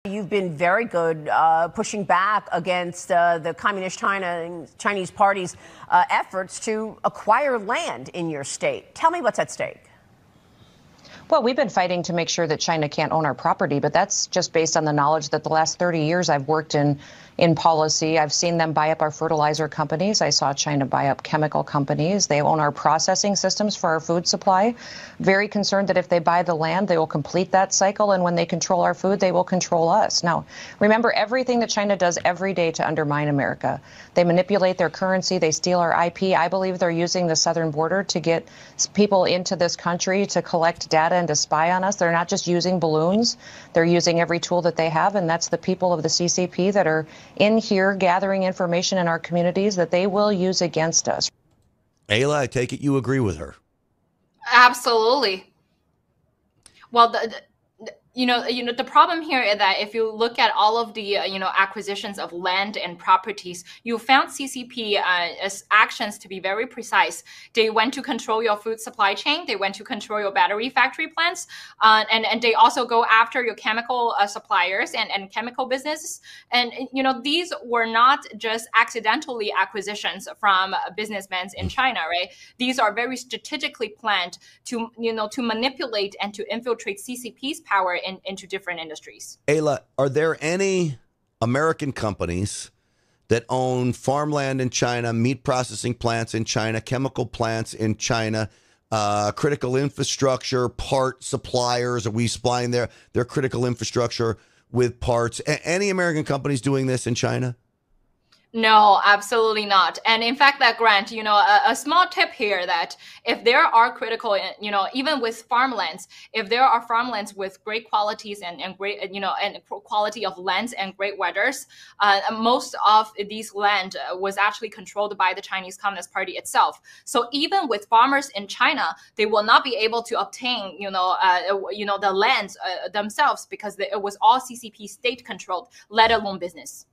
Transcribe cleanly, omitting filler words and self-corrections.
You've been very good pushing back against the Communist China and Chinese Party's efforts to acquire land in your state. Tell me what's at stake. Well, we've been fighting to make sure that China can't own our property, but that's just based on the knowledge that the last 30 years I've worked in policy. I've seen them buy up our fertilizer companies. I saw China buy up chemical companies. They own our processing systems for our food supply. Very concerned that if they buy the land, they will complete that cycle. And when they control our food, they will control us. Now, remember everything that China does every day to undermine America. They manipulate their currency. They steal our IP. I believe they're using the southern border to get people into this country to collect data and to spy on us. They're not just using balloons. They're using every tool that they have. And that's the people of the CCP that are in here gathering information in our communities that they will use against us. Aila, I take it you agree with her. Absolutely. Well, the problem here is that if you look at all of the, acquisitions of land and properties, you found CCP actions to be very precise. They went to control your food supply chain. They went to control your battery factory plants. And they also go after your chemical suppliers and chemical businesses. And, these were not just accidentally acquisitions from businessmen in China, right? These are very strategically planned to manipulate and to infiltrate CCP's power into different industries. Aila, are there any American companies that own farmland in China, meat processing plants in China, chemical plants in China, critical infrastructure, part suppliers? Are we supplying their critical infrastructure with parts? Any American companies doing this in China? No, absolutely not. And in fact, that Grant, a small tip here that if there are critical, even with farmlands, if there are farmlands with great qualities and great, and quality of lands and great weathers, most of these land was actually controlled by the Chinese Communist Party itself. So even with farmers in China, they will not be able to obtain, the lands themselves because it was all CCP state controlled, let alone business.